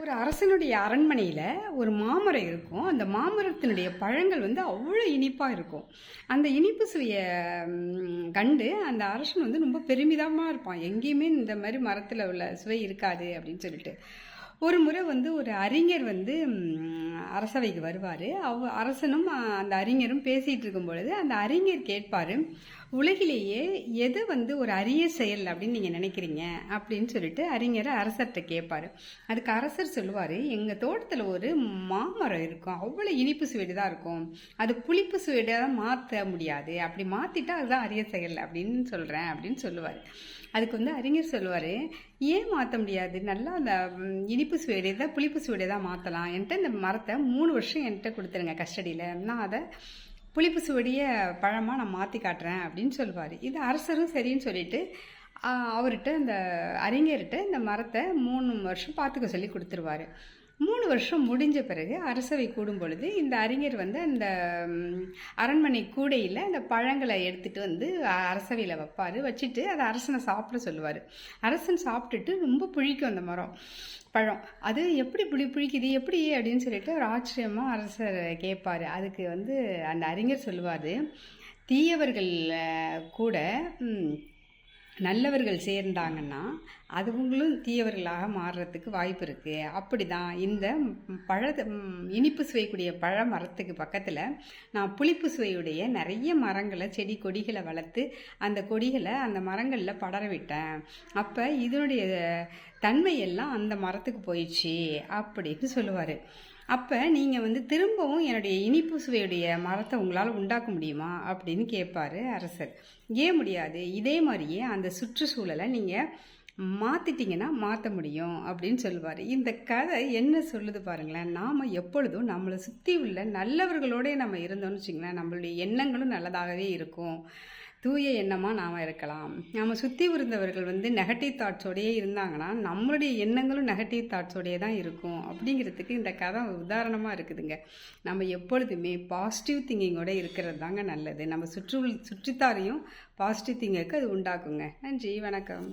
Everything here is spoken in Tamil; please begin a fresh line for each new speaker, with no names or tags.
ஒரு அரசனுடைய அரண்மனையில் ஒரு மாமரம் இருக்கும். அந்த மாமரத்தினுடைய பழங்கள் அவ்வளோ இனிப்பாக இருக்கும். அந்த இனிப்பு சுவையை கண்டு அந்த அரசன் ரொம்ப பெருமிதமாக இருப்பான். எங்கேயுமே இந்த மாதிரி மரத்தில் உள்ள சுவை இருக்காது அப்படின்னு சொல்லிட்டு. ஒரு முறை ஒரு அறிஞர் அரசவைக்கு வருவார். அரசனும் அந்த அறிஞரும் பேசிகிட்டு இருக்கும் பொழுது அந்த அறிஞர் கேட்பார், உலகிலேயே எது ஒரு அரிய செயல் அப்படின்னு நீங்கள் நினைக்கிறீங்க அப்படின்னு சொல்லிட்டு அறிஞர் அரசர்கிட்ட கேட்பார். அதுக்கு அரசர் சொல்லுவார், எங்கள் தோட்டத்தில் ஒரு மாமரம் இருக்கும், அவ்வளோ இனிப்பு சுவைடு தான் இருக்கும், அது புளிப்பு சுவைடாக மாற்ற முடியாது, அப்படி மாற்றிட்டா அதுதான் அரிய செயல் அப்படின்னு சொல்கிறேன் அப்படின்னு சொல்லுவார். அதுக்கு அறிஞர் சொல்லுவார், ஏன் மாற்ற முடியாது, நல்லா அந்த இனிப்பு சுவைடே தான் புளிப்பு சுவைடே தான் மாற்றலாம், என்கிட்ட இந்த மரத்தை 3 வருஷம் என்கிட்ட கொடுத்துருங்க கஸ்டடியில், நான் அதை புளிப்பு சுவடிய பழமாக நான் மாற்றி காட்டுறேன் அப்படின்னு சொல்லுவார். இது அரசரும் சரின்னு சொல்லிட்டு அவர்கிட்ட அந்த அறிஞர்கிட்ட இந்த மரத்தை 3 வருஷம் பார்த்துக்க சொல்லி கொடுத்துருவார். 3 வருஷம் முடிஞ்ச பிறகு அரசவை கூடும் பொழுது இந்த அறிஞர் அந்த அரண்மனை கூடையில் அந்த பழங்களை எடுத்துகிட்டு அரசவையில் வைப்பார். வச்சுட்டு அதை அரசனை சாப்பிட சொல்லுவார். அரசன் சாப்பிட்டுட்டு ரொம்ப புளிக்கும் அந்த பழம். அது எப்படி புளிக்குது எப்படி அப்படின்னு சொல்லிட்டு ஒரு ஆச்சரியமாக அரசர் கேட்பார். அதுக்கு அந்த அறிஞர் சொல்லுவார், தீயவர்கள் கூட நல்லவர்கள் சேர்ந்தாங்கன்னா அதுவங்களும் தீயவர்களாக மாறுறதுக்கு வாய்ப்பு இருக்குது. அப்படி தான் இந்த இனிப்பு சுவைக்கூடிய பழ மரத்துக்கு பக்கத்தில் நான் புளிப்பு சுவையுடைய நிறைய மரங்களை செடி கொடிகளை வளர்த்து அந்த கொடிகளை அந்த மரங்களில் படர விட்டேன். அப்போ இதனுடைய தன்மையெல்லாம் அந்த மரத்துக்கு போயிடுச்சு அப்படின்னு சொல்லுவார். அப்போ நீங்கள் திரும்பவும் என்னுடைய இனிப்பு சுவையுடைய மரத்தை உங்களால் உண்டாக்க முடியுமா அப்படின்னு கேட்பார் அரசர். ஏன் முடியாது, இதே மாதிரியே அந்த சுற்றுச்சூழலை நீங்கள் மாற்றிட்டிங்கன்னா மாற்ற முடியும் அப்படின்னு சொல்லுவார். இந்த கதை என்ன சொல்லுது பாருங்களேன், நாம் எப்பொழுதும் நம்மளை சுற்றி உள்ள நல்லவர்களோடே நம்ம இருந்தோம்னு வச்சுங்களேன், நம்மளுடைய எண்ணங்களும் நல்லதாகவே இருக்கும், தூய எண்ணமாக நாம் இருக்கலாம். நம்ம சுற்றி இருந்தவர்கள் நெகட்டிவ் தாட்ஸோடையே இருந்தாங்கன்னா நம்மளுடைய எண்ணங்களும் நெகட்டிவ் தாட்ஸோடையே தான் இருக்கும் அப்படிங்கிறதுக்கு இந்த கதை உதாரணமாக இருக்குதுங்க. நம்ம எப்பொழுதுமே பாசிட்டிவ் திங்கிங்கோடு இருக்கிறது தாங்க நல்லது. நம்ம சுற்றித்தாரையும் பாசிட்டிவ் திங்கிங்க்கு அது உண்டாக்குங்க. நன்றி, வணக்கம்.